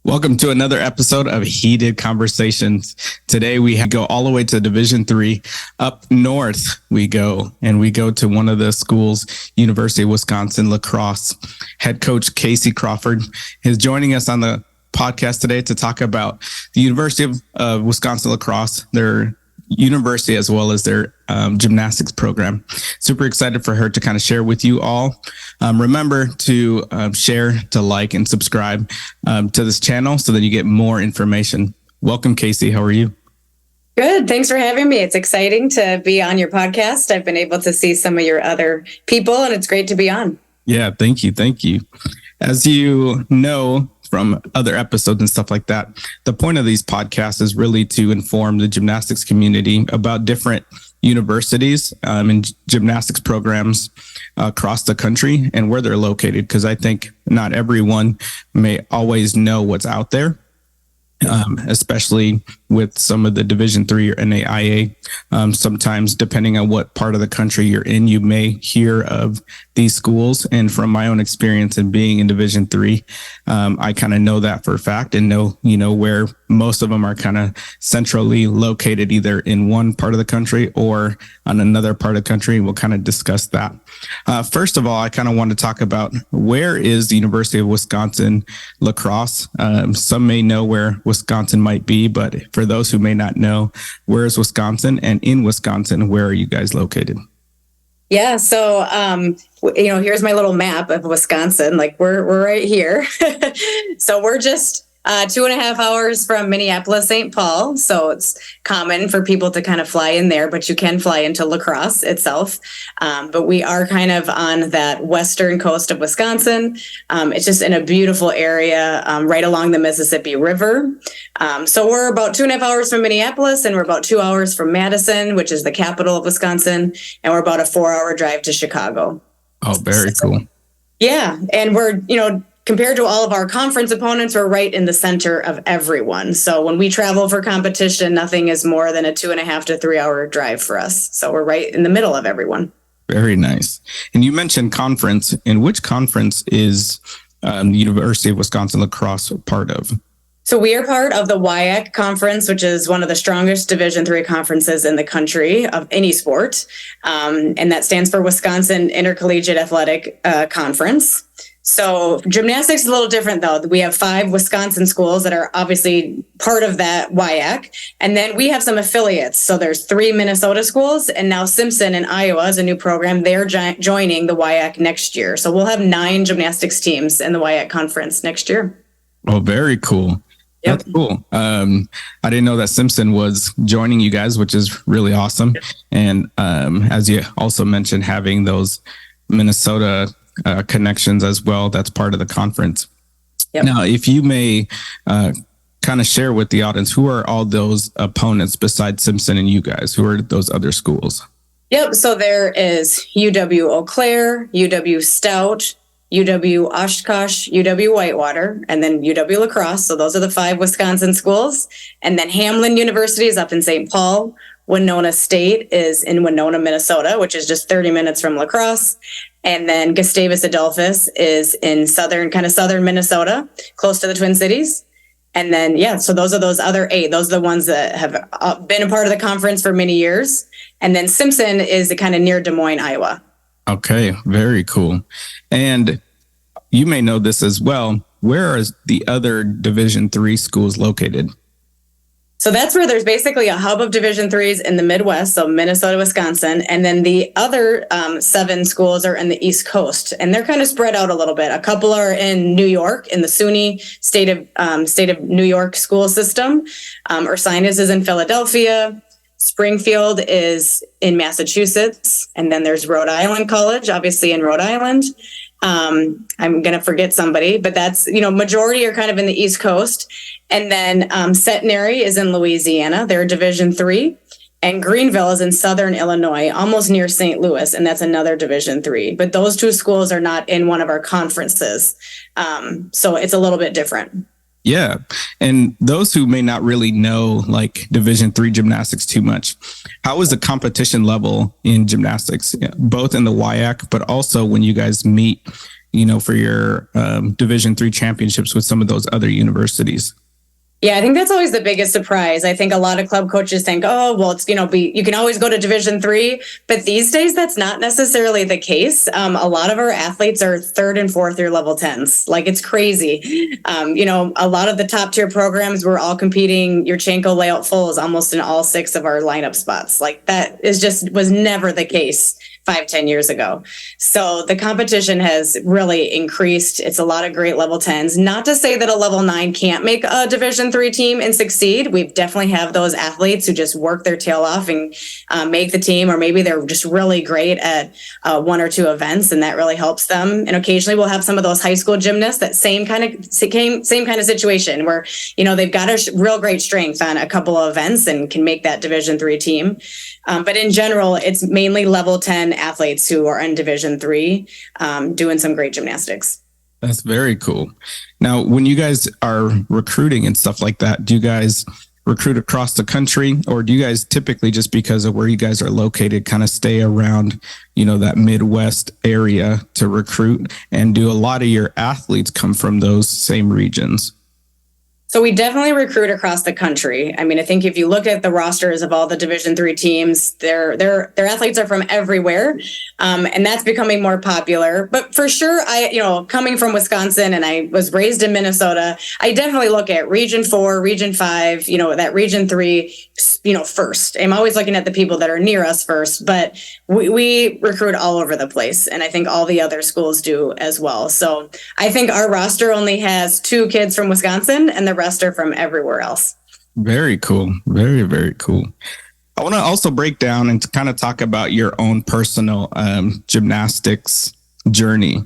Welcome to another episode of Heated Conversations. Today we go all the way to Division III. Up north we go to one of the schools, University of Wisconsin Lacrosse. Head coach Kasey Crawford is joining us on the podcast today to talk about the University of Wisconsin Lacrosse, their university, as well as their gymnastics program. Super excited for her to kind of share with you all. Remember to share, to like, and subscribe to this channel so that you get more information. Welcome, Kasey. How are you? Good. Thanks for having me. It's exciting to be on your podcast. I've been able to see some of your other people, and it's great to be on. Yeah, thank you. Thank you. As you know, from other episodes and stuff like that, the point of these podcasts is really to inform the gymnastics community about different universities and gymnastics programs across the country and where they're located, because I think not everyone may always know what's out there. Especially with some of the Division III or NAIA. Sometimes, depending on what part of the country you're in, you may hear of these schools. And from my own experience in being in Division III, I kind of know that for a fact and know, where most of them are kind of centrally located, either in one part of the country or on another part of the country. We'll kind of discuss that. First of all, I kind of want to talk about where is the University of Wisconsin Lacrosse. Some may know where Wisconsin might be, but for those who may not know, where is Wisconsin? And in Wisconsin, where are you guys located? Yeah. So, here's my little map of Wisconsin. Like we're right here. So we're just 2.5 hours from Minneapolis, St. Paul. So it's common for people to kind of fly in there, but you can fly into La Crosse itself. But we are kind of on that western coast of Wisconsin. It's just in a beautiful area right along the Mississippi River. So we're about 2.5 hours from Minneapolis, and we're about 2 hours from Madison, which is the capital of Wisconsin. And we're about a 4-hour drive to Chicago. Oh, very cool. Yeah. And we're, compared to all of our conference opponents, we're right in the center of everyone. So when we travel for competition, nothing is more than a 2.5 to 3 hour drive for us. So we're right in the middle of everyone. Very nice. And you mentioned conference. And which conference is the University of Wisconsin Lacrosse part of? So we are part of the W.I.A.C conference, which is one of the strongest Division III conferences in the country of any sport. And that stands for Wisconsin Intercollegiate Athletic Conference. So gymnastics is a little different, though. We have 5 Wisconsin schools that are obviously part of that W.I.A.C. And then we have some affiliates. So there's 3 Minnesota schools, and now Simpson in Iowa is a new program. They're joining the W.I.A.C next year. So we'll have 9 gymnastics teams in the W.I.A.C conference next year. Oh, very cool. Yep. That's cool. I didn't know that Simpson was joining you guys, which is really awesome. And as you also mentioned, having those Minnesota connections as well, that's part of the conference. Yep. Now, if you may kind of share with the audience, who are all those opponents besides Simpson and you guys? Who are those other schools? Yep. So there is UW-Eau Claire, UW-Stout, UW-OshKosh, UW-Whitewater, and then UW-Lacrosse. So those are the 5 Wisconsin schools. And then Hamline University is up in St. Paul. Winona State is in Winona, Minnesota, which is just 30 minutes from La Crosse. And then Gustavus is in southern Minnesota, close to the Twin Cities. And then, so those are those other 8. Those are the ones that have been a part of the conference for many years. And then Simpson is kind of near Des Moines, Iowa. Okay, very cool. And you may know this as well. Where are the other Division III schools located? So that's where there's basically a hub of Division IIIs in the Midwest, so Minnesota, Wisconsin, and then the other 7 schools are in the East Coast, and they're kind of spread out a little bit. A couple are in New York, in the SUNY state of New York school system. Ursinus is in Philadelphia. Springfield is in Massachusetts, and then there's Rhode Island College, obviously in Rhode Island. I'm going to forget somebody, but that's, majority are kind of in the East Coast. And then Centenary is in Louisiana. They're Division III. And Greenville is in southern Illinois, almost near St. Louis, and that's another Division III. But those 2 schools are not in one of our conferences. So it's a little bit different. Yeah. And those who may not really know like Division III gymnastics too much, how is the competition level in gymnastics, both in the W.I.A.C, but also when you guys meet for your Division III championships with some of those other universities? Yeah, I think that's always the biggest surprise. I think a lot of club coaches think, oh, well, it's, you can always go to Division III, but these days that's not necessarily the case. A lot of our athletes are third and fourth year level 10s. Like, it's crazy. A lot of the top tier programs, we're all competing. Your Chanko layout full is almost in all 6 of our lineup spots. Like, that was never the case 5-10 years ago. So the competition has really increased. It's a lot of great level 10s. Not to say that a level 9 can't make a Division III team and succeed. We definitely have those athletes who just work their tail off and make the team, or maybe they're just really great at 1 or 2 events, and that really helps them. And occasionally we'll have some of those high school gymnasts that same kind of situation where they've got a real great strength on a couple of events and can make that Division III team. But in general, it's mainly level 10 athletes who are in Division III doing some great gymnastics. That's very cool. Now, when you guys are recruiting and stuff like that, do you guys recruit across the country, or do you guys typically, just because of where you guys are located, kind of stay around, that Midwest area to recruit? And do a lot of your athletes come from those same regions? So we definitely recruit across the country. I mean, I think if you look at the rosters of all the Division III teams, their athletes are from everywhere, and that's becoming more popular. But for sure, coming from Wisconsin, and I was raised in Minnesota, I definitely look at Region 4, Region 5, that Region 3, first. I'm always looking at the people that are near us first, but we recruit all over the place, and I think all the other schools do as well. So I think our roster only has 2 kids from Wisconsin, and the rest are from everywhere else. Very cool. Very, very cool. I want to also break down and kind of talk about your own personal gymnastics journey.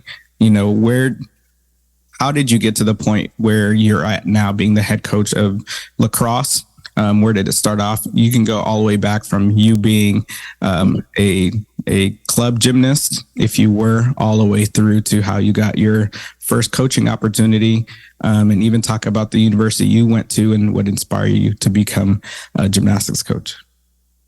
How did you get to the point where you're at now, being the head coach of lacrosse? Where did it start off? You can go all the way back from you being a club gymnast, if you were, all the way through to how you got your first coaching opportunity, and even talk about the university you went to and what inspired you to become a gymnastics coach.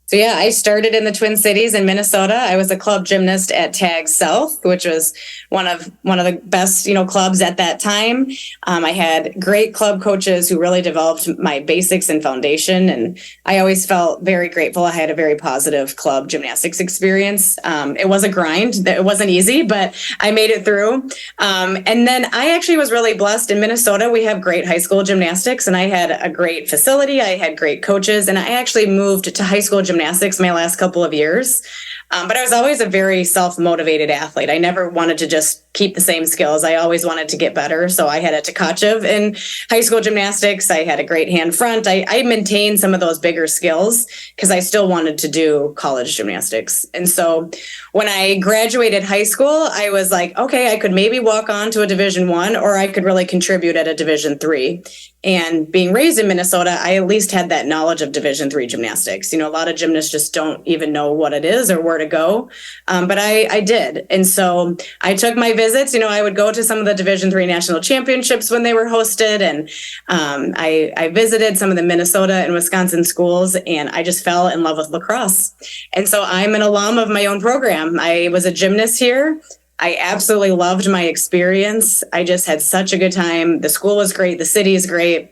So yeah, I started in the Twin Cities in Minnesota. I was a club gymnast at Tag South, which was one of the best, clubs at that time. I had great club coaches who really developed my basics and foundation, and I always felt very grateful. I had a very positive club gymnastics experience. It was a grind. It wasn't easy, but I made it through. And then I actually was really blessed in Minnesota. We have great high school gymnastics, and I had a great facility. I had great coaches, and I actually moved to high school gymnastics my last couple of years. But I was always a very self-motivated athlete. I never wanted to just keep the same skills. I always wanted to get better. So I had a Tkachev in high school gymnastics. I had a great hand front. I maintained some of those bigger skills because I still wanted to do college gymnastics. And so when I graduated high school, I was like, okay, I could maybe walk on to a Division I, or I could really contribute at a Division III. And being raised in Minnesota, I at least had that knowledge of Division III gymnastics. A lot of gymnasts just don't even know what it is or where to go. But I did. And so I took my visits. I would go to some of the Division III national championships when they were hosted. And I visited some of the Minnesota and Wisconsin schools, and I just fell in love with lacrosse. And so I'm an alum of my own program. I was a gymnast here. I absolutely loved my experience. I just had such a good time. The school was great. The city is great.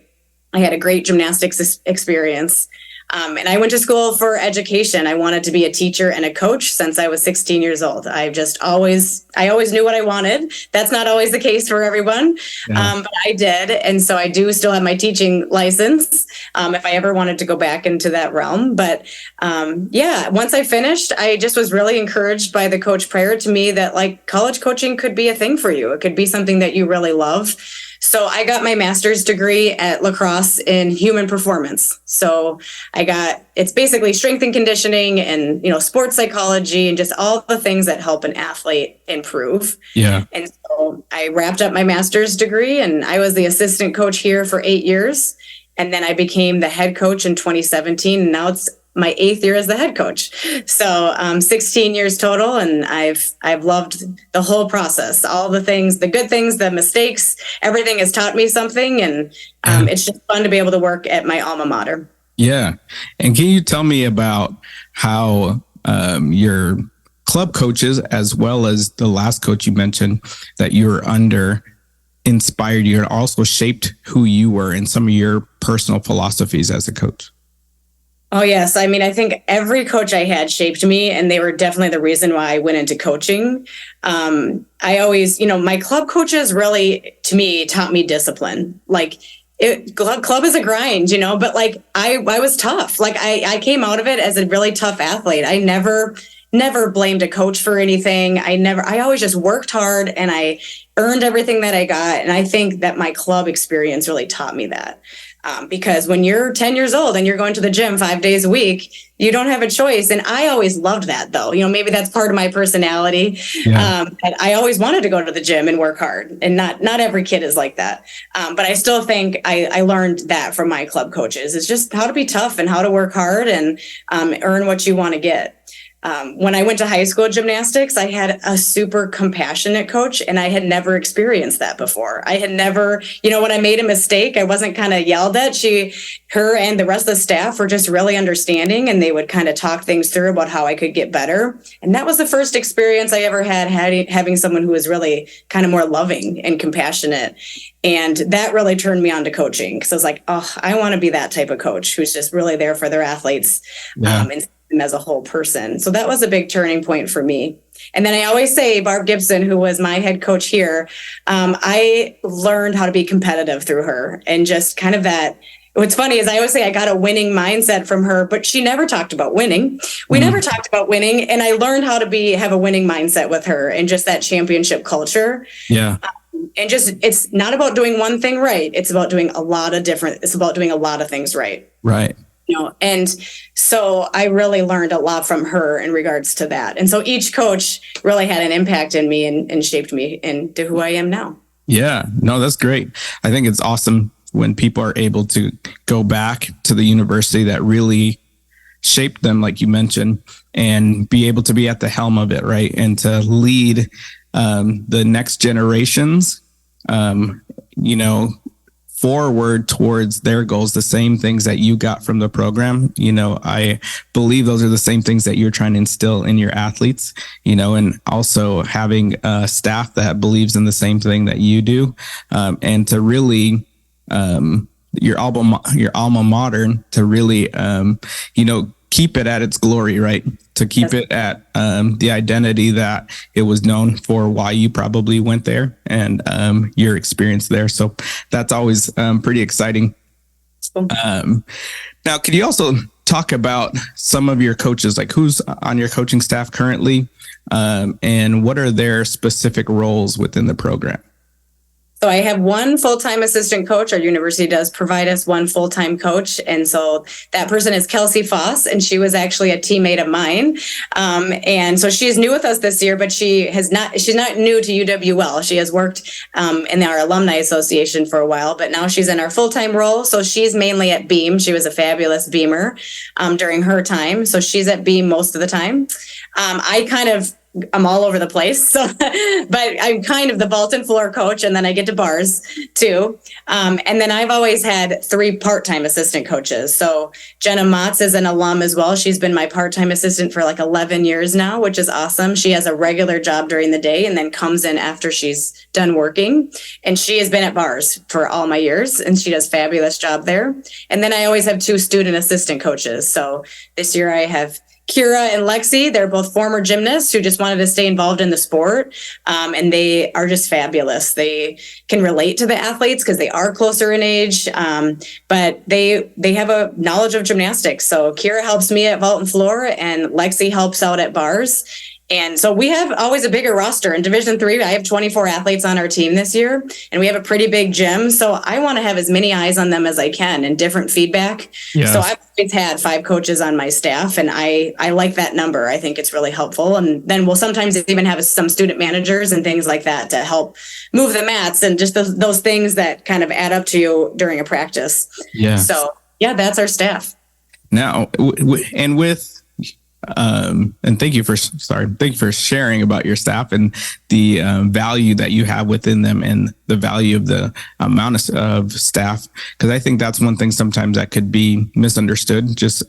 I had a great gymnastics experience. And I went to school for education. I wanted to be a teacher and a coach since I was 16 years old. I always knew what I wanted. That's not always the case for everyone, but I did. And so I do still have my teaching license if I ever wanted to go back into that realm. But once I finished, I just was really encouraged by the coach prior to me that college coaching could be a thing for you. It could be something that you really love. So I got my master's degree at Lacrosse in human performance. So it's basically strength and conditioning and, sports psychology and just all the things that help an athlete improve. Yeah. And so I wrapped up my master's degree, and I was the assistant coach here for 8 years. And then I became the head coach in 2017. And now it's my 8th year as the head coach. So 16 years total. And I've loved the whole process, all the things, the good things, the mistakes, everything has taught me something. And it's just fun to be able to work at my alma mater. Yeah. And can you tell me about how your club coaches, as well as the last coach you mentioned that you were under, inspired you and also shaped who you were and some of your personal philosophies as a coach? Oh, yes. I mean, I think every coach I had shaped me, and they were definitely the reason why I went into coaching. I always, my club coaches really, to me, taught me discipline. Like, club is a grind, but like I was tough. Like I came out of it as a really tough athlete. I never blamed a coach for anything. I always just worked hard and I earned everything that I got. And I think that my club experience really taught me that. Because when you're 10 years old and you're going to the gym 5 days a week, you don't have a choice. And I always loved that, though. Maybe that's part of my personality. Yeah. I always wanted to go to the gym and work hard. And not every kid is like that. But I still think I learned that from my club coaches. It's just how to be tough and how to work hard and earn what you want to get. When I went to high school gymnastics, I had a super compassionate coach, and I had never experienced that before. I had never, when I made a mistake, I wasn't kind of yelled at. Her and the rest of the staff were just really understanding, and they would kind of talk things through about how I could get better. And that was the first experience I ever had having someone who was really kind of more loving and compassionate. And that really turned me on to coaching, because I was like, oh, I want to be that type of coach who's just really there for their athletes. Yeah. And as a whole person. So that was a big turning point for me. And then I always say Barb Gibson, who was my head coach here, I learned how to be competitive through her, and just kind of that. What's funny is I always say I got a winning mindset from her, but she never talked about winning. We never talked about winning. And I learned how to have a winning mindset with her, and just that championship culture. Yeah. And just, it's not about doing one thing right. It's about doing a lot of things right. Right. And so I really learned a lot from her in regards to that. And so each coach really had an impact in me and shaped me into who I am now. Yeah, no, that's great. I think it's awesome when people are able to go back to the university that really shaped them, like you mentioned, and be able to be at the helm of it, right? And to lead the next generations, forward towards their goals, the same things that you got from the program. I believe those are the same things that you're trying to instill in your athletes, and also having a staff that believes in the same thing that you do, and to really, your alma mater, to really, keep it at its glory, right? To keep it at the identity that it was known for, why you probably went there, and your experience there. So that's always pretty exciting. Now, could you also talk about some of your coaches, like who's on your coaching staff currently, and what are their specific roles within the program? So I have one full-time assistant coach. Our university does provide us one full-time coach. And so that person is Kelsey Foss, and she was actually a teammate of mine. And so she is new with us this year, but she's not new to UW-Well. She has worked in our alumni association for a while, but now she's in our full-time role. So she's mainly at Beam. She was a fabulous Beamer during her time. So she's at Beam most of the time. I'm all over the place. So, but I'm kind of the vault and floor coach, and then I get to bars too. And then I've always had 3 part-time assistant coaches. So Jenna Motz is an alum as well. She's been my part-time assistant for like 11 years now, which is awesome. She has a regular job during the day and then comes in after she's done working. And she has been at bars for all my years, and she does a fabulous job there. And then I always have 2 student assistant coaches. So this year I have Kira and Lexi. They're both former gymnasts who just wanted to stay involved in the sport. And they are just fabulous. They can relate to the athletes because they are closer in age. But they have a knowledge of gymnastics. So Kira helps me at vault and floor, and Lexi helps out at bars. And so we have always a bigger roster. In Division III, I have 24 athletes on our team this year, and we have a pretty big gym. So I want to have as many eyes on them as I can and different feedback. Yes. So I've always had 5 coaches on my staff, and I like that number. I think it's really helpful. And then we'll sometimes even have some student managers and things like that to help move the mats and just those things that kind of add up to you during a practice. Yeah. So yeah, that's our staff. Now, and thank you for sharing about your staff and the value that you have within them, and the value of the amount of staff, because I think that's one thing sometimes that could be misunderstood. Just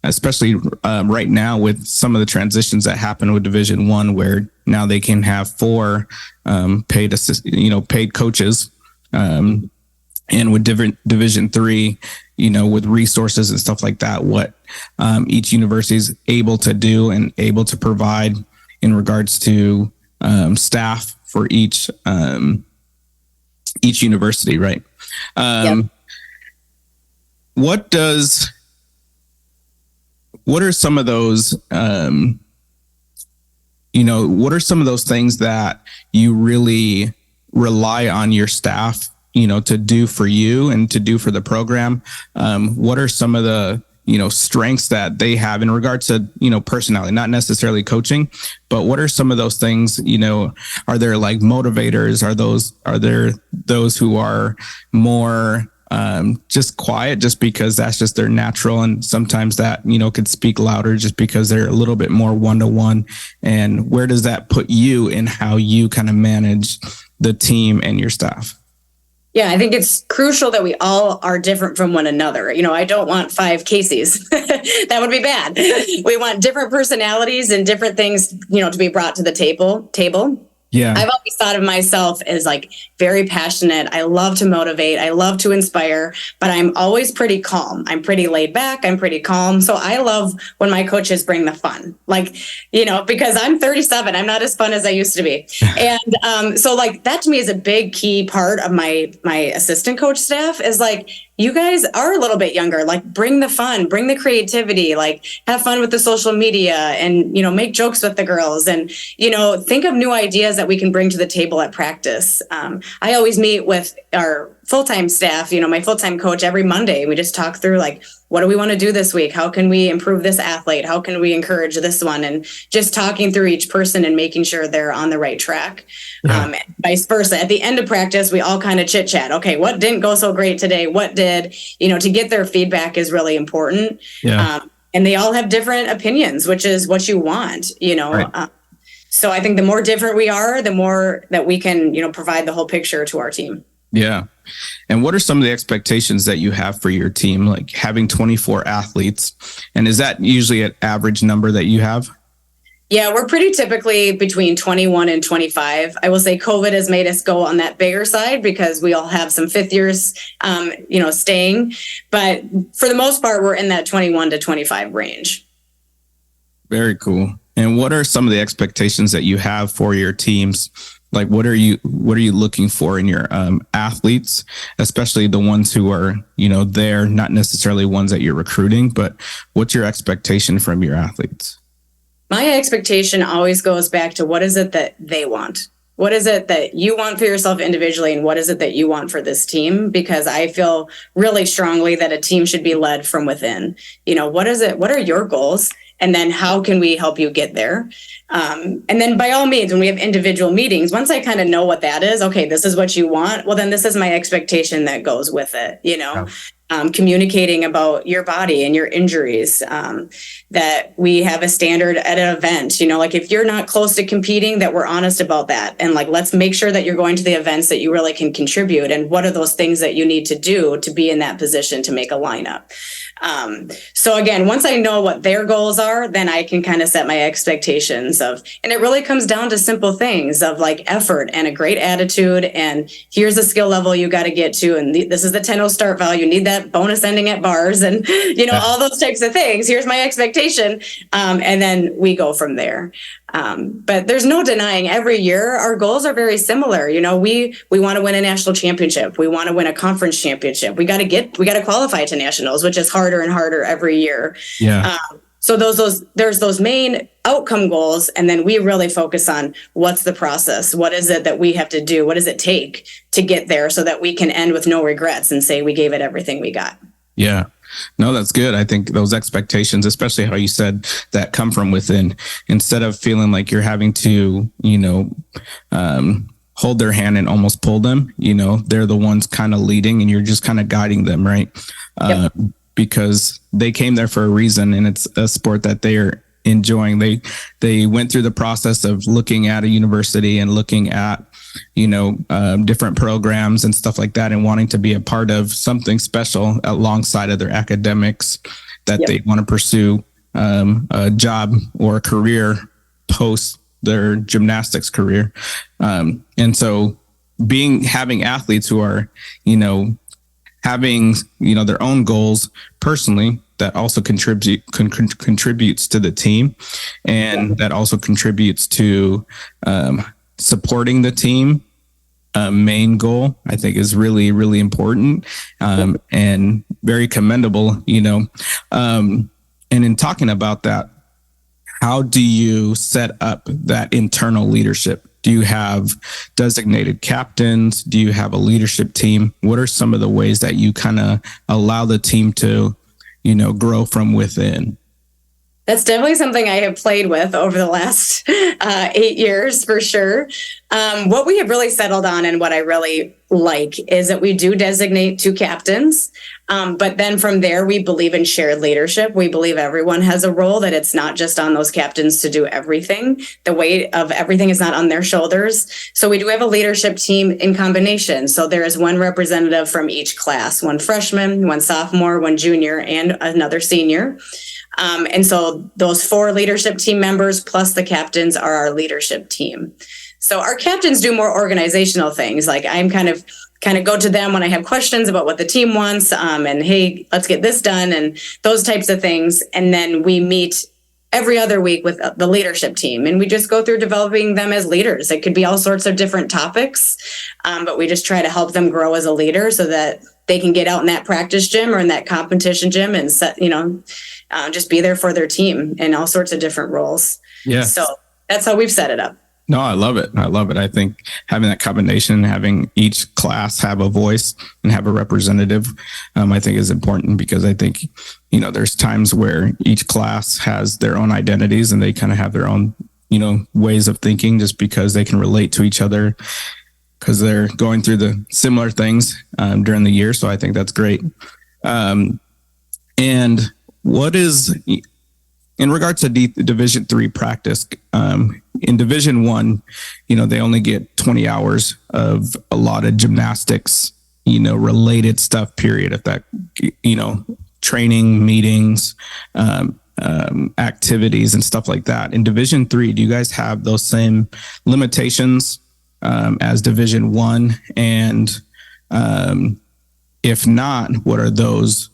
especially right now with some of the transitions that happen with Division I, where now they can have 4 paid coaches, and with different Division III, with resources and stuff like that, what each university is able to do and able to provide in regards to staff for each university, right? What are some of those, what are some of those things that you really rely on your staff, to do for you and to do for the program? What are some of the, strengths that they have in regards to, personality, not necessarily coaching, but what are some of those things, are there like motivators? Are there those who are more, just quiet just because that's just their natural, and sometimes that could speak louder just because they're a little bit more one-to-one? And where does that put you in how you kind of manage the team and your staff? Yeah, I think it's crucial that we all are different from one another. I don't want 5 Kaseys. That would be bad. We want different personalities and different things, to be brought to the table. Yeah. I've always thought of myself as like very passionate. I love to motivate. I love to inspire, but I'm always pretty calm. I'm pretty laid back. I'm pretty calm. So I love when my coaches bring the fun, because I'm 37, I'm not as fun as I used to be. And so that to me is a big key part of my assistant coach staff is you guys are a little bit younger, bring the fun, bring the creativity, have fun with the social media and, make jokes with the girls and, think of new ideas that we can bring to the table at practice. I always meet with our full-time staff, my full-time coach every Monday. We just talk through what do we want to do this week? How can we improve this athlete? How can we encourage this one? And just talking through each person and making sure they're on the right track. And vice versa. At the end of practice, we all kind of chit chat. Okay, what didn't go so great today? What did, to get their feedback is really important. Yeah. And they all have different opinions, which is what you want, Right. So I think the more different we are, the more that we can, provide the whole picture to our team. Yeah. And what are some of the expectations that you have for your team, like having 24 athletes? And is that usually an average number that you have? Yeah, we're pretty typically between 21 and 25. I will say COVID has made us go on that bigger side because we all have some 5th years, staying. But for the most part, we're in that 21 to 25 range. Very cool. And what are some of the expectations that you have for your teams? What are you looking for in your athletes, especially the ones who are, there, not necessarily ones that you're recruiting, but what's your expectation from your athletes? My expectation always goes back to what is it that they want? What is it that you want for yourself individually? And what is it that you want for this team? Because I feel really strongly that a team should be led from within. What is it? What are your goals? And then how can we help you get there? And then by all means, when we have individual meetings, once I kind of know what that is, okay, this is what you want. Well, then this is my expectation that goes with it, communicating about your body and your injuries, that we have a standard at an event, if you're not close to competing, that we're honest about that. And let's make sure that you're going to the events that you really can contribute. And what are those things that you need to do to be in that position to make a lineup? So again, once I know what their goals are, then I can kind of set my expectations and it really comes down to simple things of effort and a great attitude. And here's the skill level you got to get to. And this is the 10-0 start value. You need that bonus ending at bars and, all those types of things. Here's my expectation. And then we go from there. But there's no denying every year our goals are very similar. We want to win a national championship. We want to win a conference championship. We got to qualify to nationals, which is harder and harder every year. Yeah. So there's those main outcome goals. And then we really focus on what's the process? What is it that we have to do? What does it take to get there so that we can end with no regrets and say we gave it everything we got? Yeah. No, that's good. I think those expectations, especially how you said that come from within, instead of feeling like you're having to, hold their hand and almost pull them, they're the ones kind of leading and you're just kind of guiding them, right? Yep. Because they came there for a reason and it's a sport that they're enjoying. They went through the process of looking at a university and looking at, different programs and stuff like that and wanting to be a part of something special alongside of their academics that they want to pursue a job or a career post their gymnastics career. And so having athletes who are, having, their own goals personally, that also contributes to the team, and that also contributes to supporting the team main goal, I think is really, really important and very commendable, and in talking about that, how do you set up that internal leadership? Do you have designated captains? Do you have a leadership team? What are some of the ways that you kind of allow the team to, grow from within? That's definitely something I have played with over the last 8 years, for sure. What we have really settled on and what I really like is that we do designate 2 captains. But then from there, we believe in shared leadership. We believe everyone has a role, that it's not just on those captains to do everything. The weight of everything is not on their shoulders. So we do have a leadership team in combination. So there is one representative from each class, 1 freshman, 1 sophomore, 1 junior, and another senior. And so those 4 leadership team members plus the captains are our leadership team. So our captains do more organizational things. Like I'm kind of go to them when I have questions about what the team wants, and hey, let's get this done, and those types of things. And then we meet every other week with the leadership team, and we just go through developing them as leaders. It could be all sorts of different topics, but we just try to help them grow as a leader so that they can get out in that practice gym or in that competition gym and just be there for their team in all sorts of different roles. Yeah. So that's how we've set it up. No, I love it. I think having that combination, having each class have a voice and have a representative, I think is important, because I think, there's times where each class has their own identities and they kind of have their own, ways of thinking, just because they can relate to each other because they're going through the similar things during the year. So I think that's great. And what is, in regards to Division III practice, in Division I, they only get 20 hours of a lot of gymnastics, related stuff, period. If that, training, meetings, activities and stuff like that. In Division III, do you guys have those same limitations as Division I? And if not, what are those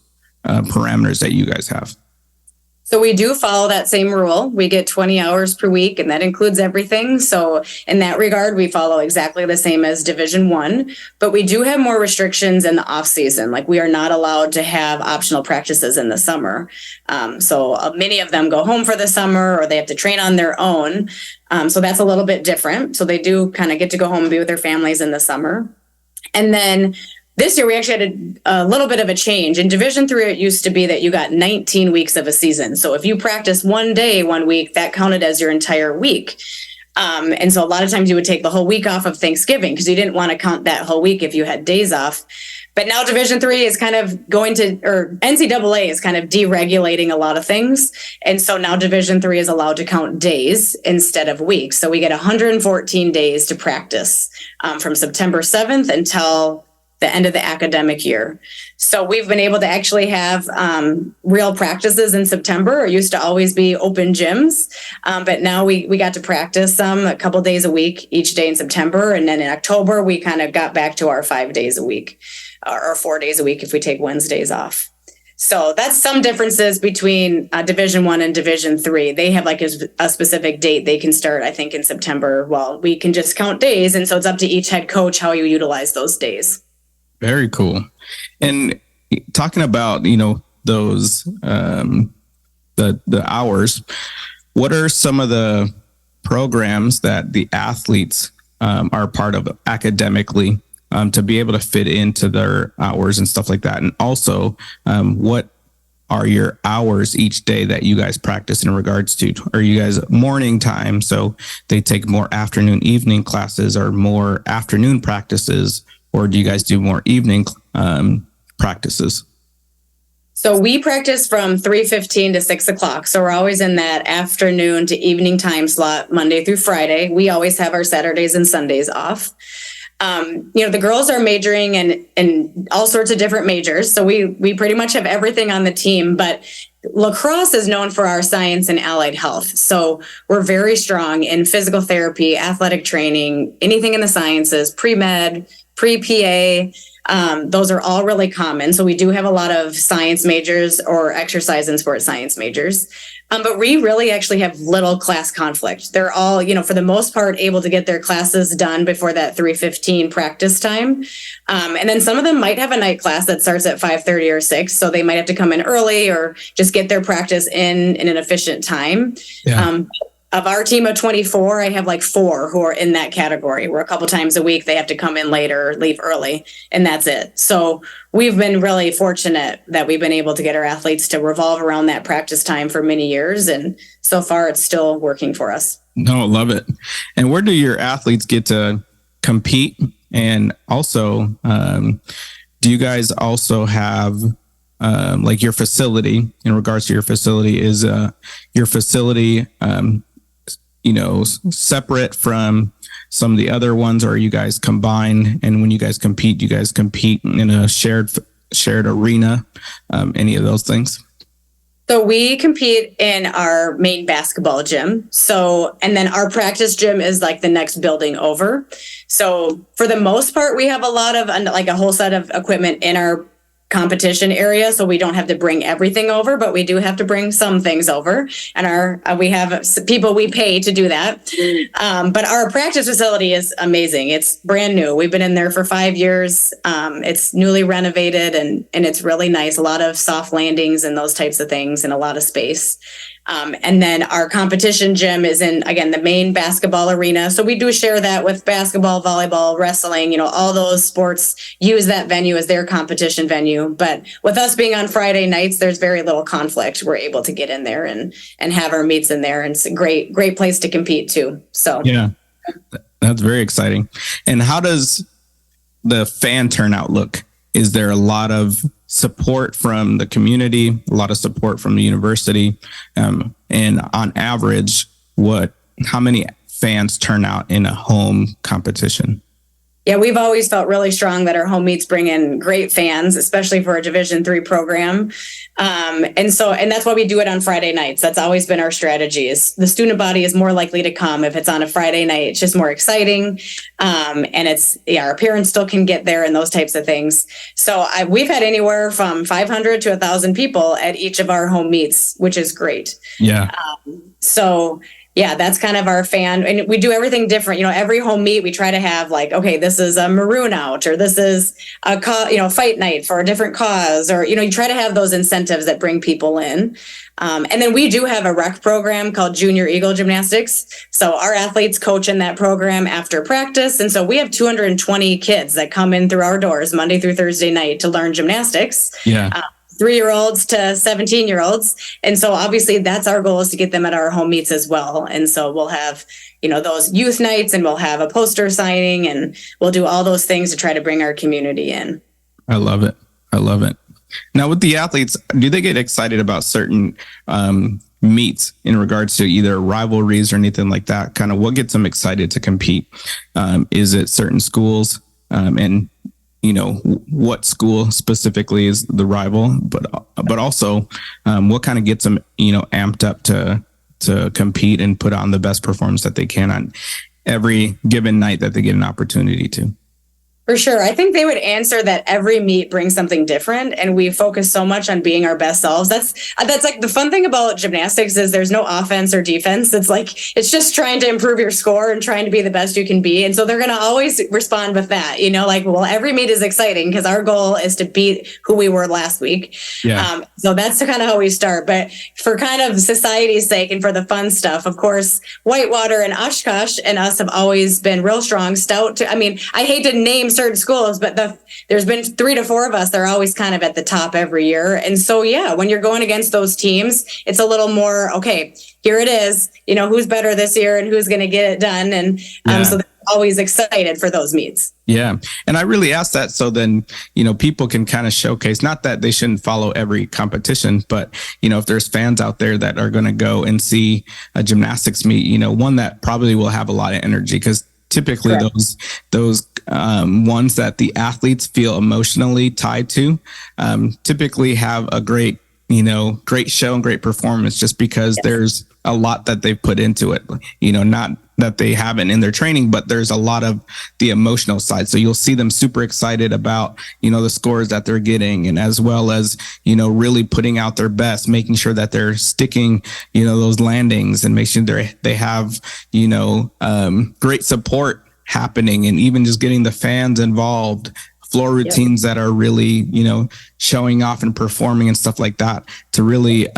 parameters that you guys have? So we do follow that same rule. We get 20 hours per week, and that includes everything. So in that regard, we follow exactly the same as Division I, but we do have more restrictions in the off season. Like we are not allowed to have optional practices in the summer. So many of them go home for the summer, or they have to train on their own. So that's a little bit different. So they do kind of get to go home and be with their families in the summer. And then this year, we actually had a little bit of a change. In Division III, it used to be that you got 19 weeks of a season. So if you practice one day, 1 week, that counted as your entire week. And so a lot of times you would take the whole week off of Thanksgiving because you didn't want to count that whole week if you had days off. But now Division III is kind of NCAA is kind of deregulating a lot of things. And so now Division III is allowed to count days instead of weeks. So we get 114 days to practice from September 7th until the end of the academic year. So we've been able to actually have real practices in September. It used to always be open gyms, but now we got to practice a couple days a week, each day in September. And then in October, we kind of got back to our 5 days a week, or 4 days a week if we take Wednesdays off. So that's some differences between Division I and Division III. They have like a specific date they can start, I think, in September. Well, we can just count days. And so it's up to each head coach how you utilize those days. Very cool. And talking about, those, the hours, what are some of the programs that the athletes are part of academically to be able to fit into their hours and stuff like that? And also, what are your hours each day that you guys practice in regards to? Are you guys morning time, so they take more afternoon, evening classes, or more afternoon practices? Or do you guys do more evening practices? So we practice from 3:15 to 6 o'clock. So we're always in that afternoon to evening time slot, Monday through Friday. We always have our Saturdays and Sundays off. The girls are majoring in all sorts of different majors. So we pretty much have everything on the team, but lacrosse is known for our science and allied health. So we're very strong in physical therapy, athletic training, anything in the sciences, pre-med, pre-PA. Those are all really common. So we do have a lot of science majors or exercise and sport science majors. But we really actually have little class conflict. They're all, for the most part, able to get their classes done before that 3:15 practice time. And then some of them might have a night class that starts at 5:30 or 6. So they might have to come in early or just get their practice in an efficient time. Yeah. Of our team of 24, I have like 4 who are in that category, where a couple times a week they have to come in later or leave early, and that's it. So we've been really fortunate that we've been able to get our athletes to revolve around that practice time for many years. And so far it's still working for us. No, love it. And where do your athletes get to compete? And also, do you guys also have like your facility? In regards to your facility, is your facility separate from some of the other ones, or are you guys combined? And when you guys compete in a shared arena, any of those things? So we compete in our main basketball gym. And then our practice gym is like the next building over. So for the most part, we have a lot of like a whole set of equipment in our competition area, so we don't have to bring everything over, but we do have to bring some things over, and we have people we pay to do that. But our practice facility is amazing. It's brand new. We've been in there for 5 years. It's newly renovated, and it's really nice. A lot of soft landings and those types of things, and a lot of space. And then our competition gym is in, again, the main basketball arena. So we do share that with basketball, volleyball, wrestling, all those sports use that venue as their competition venue. But with us being on Friday nights, there's very little conflict. We're able to get in there and have our meets in there. And it's a great place to compete too. So yeah, that's very exciting. And how does the fan turnout look? Is there a lot of support from the community, a lot of support from the university? And on average, how many fans turn out in a home competition? Yeah, we've always felt really strong that our home meets bring in great fans, especially for a Division III program. And that's why we do it on Friday nights. That's always been our strategy. Is the student body is more likely to come if it's on a Friday night. It's just more exciting. And our parents still can get there and those types of things. So we've had anywhere from 500 to 1,000 people at each of our home meets, which is great. Yeah. Yeah, that's kind of our fan. And we do everything different. Every home meet, we try to have like, okay, this is a maroon out, or this is a fight night for a different cause, or, you try to have those incentives that bring people in. And then we do have a rec program called Junior Eagle Gymnastics. So our athletes coach in that program after practice. And so we have 220 kids that come in through our doors Monday through Thursday night to learn gymnastics. Yeah. 3-year-olds to 17-year-olds. And so obviously that's our goal, is to get them at our home meets as well. And so we'll have, those youth nights, and we'll have a poster signing, and we'll do all those things to try to bring our community in. I love it. Now with the athletes, do they get excited about certain meets in regards to either rivalries or anything like that? Kind of what gets them excited to compete? Is it certain schools? And what school specifically is the rival, but also what kind of gets them, amped up to compete and put on the best performance that they can on every given night that they get an opportunity to? For sure. I think they would answer that every meet brings something different, and we focus so much on being our best selves. That's like the fun thing about gymnastics is there's no offense or defense. It's just trying to improve your score and trying to be the best you can be. And so they're going to always respond with that, every meet is exciting because our goal is to beat who we were last week. Yeah. So that's kind of how we start. But for kind of society's sake and for the fun stuff, of course, Whitewater and OshKosh and us have always been real strong. Stout. I hate to name certain schools, but there's been 3 to 4 of us. They're always kind of at the top every year. And so, yeah, when you're going against those teams, it's a little more, okay, here it is, who's better this year and who's going to get it done. And so they're always excited for those meets. Yeah. And I really asked that so then, people can kind of showcase, not that they shouldn't follow every competition, but, if there's fans out there that are going to go and see a gymnastics meet, one that probably will have a lot of energy, because typically those ones that the athletes feel emotionally tied to, typically have a great show and great performance, just because there's a lot that they've put into it, not that they haven't in their training, but there's a lot of the emotional side. So you'll see them super excited about, the scores that they're getting, and as well as, really putting out their best, making sure that they're sticking, those landings, and making sure they have, great support happening, and even just getting the fans involved, floor routines that are really, showing off and performing and stuff like that, to really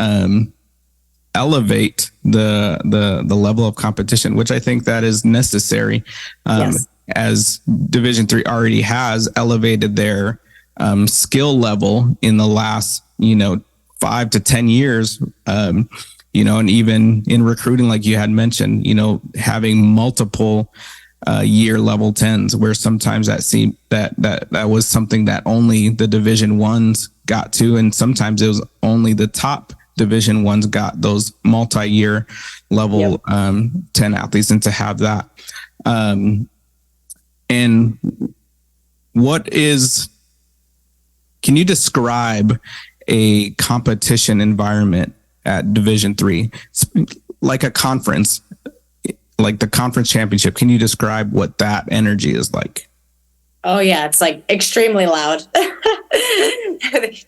elevate the level of competition, which I think that is necessary, as Division III already has elevated their skill level in the last 5 to 10 years, and even in recruiting, like you had mentioned, having multiple year level 10s, where sometimes that seemed that was something that only the Division I's got to, and sometimes it was only the top Division I's got those multi-year level 10 athletes, and to have that. And can you describe a competition environment at Division III, like a conference, like the conference championship? Can you describe what that energy is like? Oh yeah, it's like extremely loud.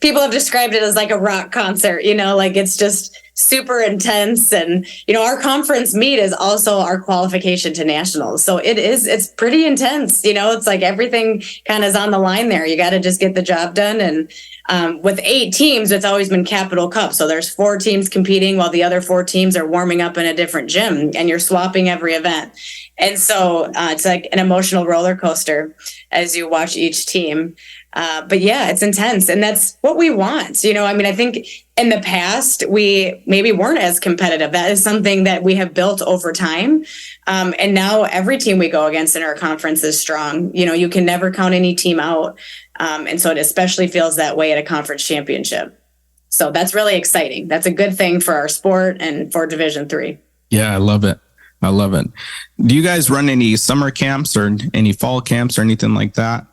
People have described it as like a rock concert, like it's just super intense. And, our conference meet is also our qualification to nationals. So it's pretty intense. It's like everything kind of is on the line there. You got to just get the job done. And with 8 teams, it's always been Capital Cup. So there's 4 teams competing while the other 4 teams are warming up in a different gym, and you're swapping every event. And so it's like an emotional roller coaster as you watch each team. But yeah, it's intense, and that's what we want. I think in the past, we maybe weren't as competitive. That is something that we have built over time. And now every team we go against in our conference is strong. You can never count any team out. And so it especially feels that way at a conference championship. So that's really exciting. That's a good thing for our sport and for Division III. Yeah, I love it. Do you guys run any summer camps or any fall camps or anything like that?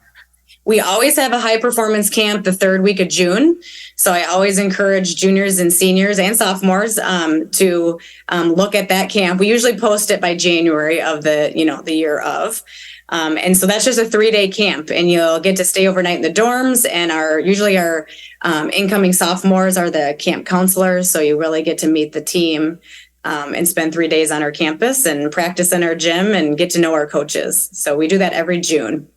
We always have a high performance camp the 3rd week of June. So I always encourage juniors and seniors and sophomores to look at that camp. We usually post it by January of the year of. And so that's just a 3-day camp, and you'll get to stay overnight in the dorms, and usually our incoming sophomores are the camp counselors. So you really get to meet the team and spend 3 days on our campus and practice in our gym and get to know our coaches. So we do that every June.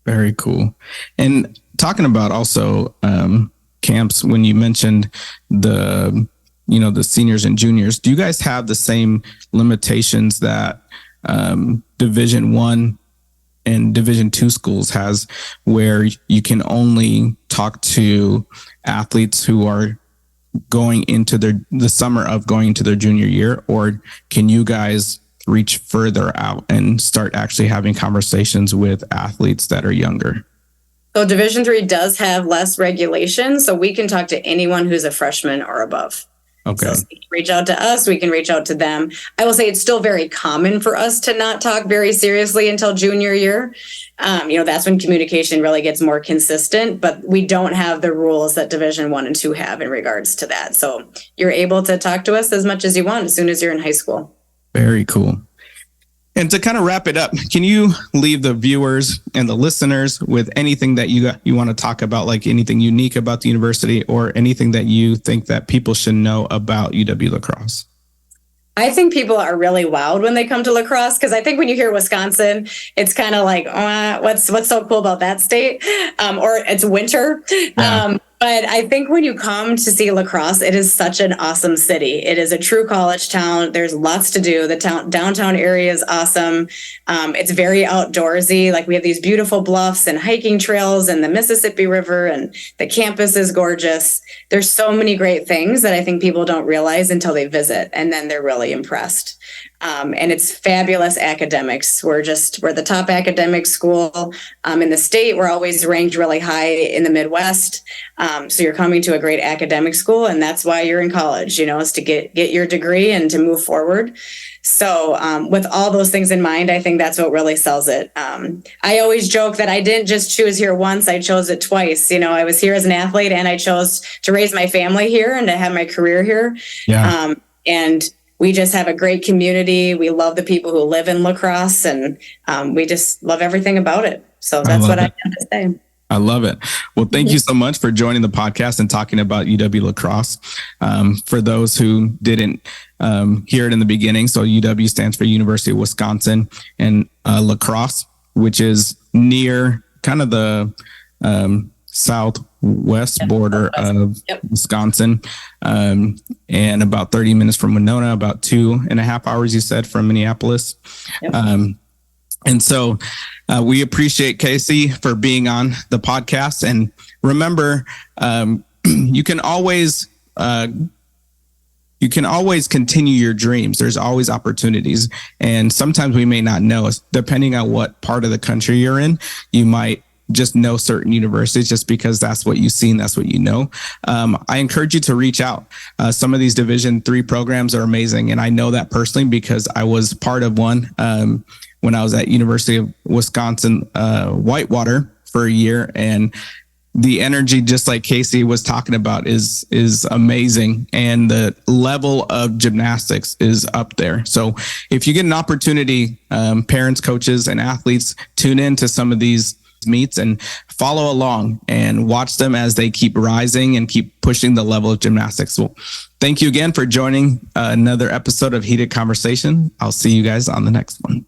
Very cool. And talking about also camps, when you mentioned the seniors and juniors, do you guys have the same limitations that Division I and Division II schools has, where you can only talk to athletes who are going into the summer of going into their junior year, or can you guys reach further out and start actually having conversations with athletes that are younger? So Division III does have less regulations, so we can talk to anyone who's a freshman or above. Okay. So reach out to us, we can reach out to them. I will say it's still very common for us to not talk very seriously until junior year. That's when communication really gets more consistent, but we don't have the rules that Division I and II have in regards to that. So you're able to talk to us as much as you want as soon as you're in high school. Very cool. And to kind of wrap it up, can you leave the viewers and the listeners with anything that you want to talk about, like anything unique about the university or anything that you think that people should know about UW-Lacrosse? I think people are really wowed when they come to La Crosse, because I think when you hear Wisconsin, it's kind of like, what's so cool about that state? Or it's winter. Yeah. But I think when you come to see La Crosse, it is such an awesome city. It is a true college town. There's lots to do. The downtown area is awesome. It's very outdoorsy. Like, we have these beautiful bluffs and hiking trails and the Mississippi River, and the campus is gorgeous. There's so many great things that I think people don't realize until they visit, and then they're really impressed. And it's fabulous academics. We're the top academic school in the state. We're always ranked really high in the Midwest. So you're coming to a great academic school, and that's why you're in college, is to get your degree and to move forward. So with all those things in mind, I think that's what really sells it. I always joke that I didn't just choose here once, I chose it twice. I was here as an athlete, and I chose to raise my family here and to have my career here. Yeah. And we just have a great community. We love the people who live in Lacrosse, and we just love everything about it. So that's what I have to say. I love it. Well, thank you so much for joining the podcast and talking about UW-Lacrosse. For those who didn't hear it in the beginning, so UW stands for University of Wisconsin, and Lacrosse, which is near kind of the southwest border of Wisconsin, and about 30 minutes from Winona, about 2.5 hours, you said, from Minneapolis. Yep. And so we appreciate Kasey for being on the podcast. And remember, you can always continue your dreams. There's always opportunities. And sometimes we may not know, depending on what part of the country you're in, you might just know certain universities just because that's what you've seen, that's what you know. I encourage you to reach out. Some of these Division III programs are amazing. And I know that personally because I was part of one when I was at University of Wisconsin-Whitewater for a year. And the energy, just like Kasey was talking about, is amazing. And the level of gymnastics is up there. So if you get an opportunity, parents, coaches, and athletes, tune in to some of these meets and follow along and watch them as they keep rising and keep pushing the level of gymnastics. Well, thank you again for joining another episode of Heated Conversation. I'll see you guys on the next one.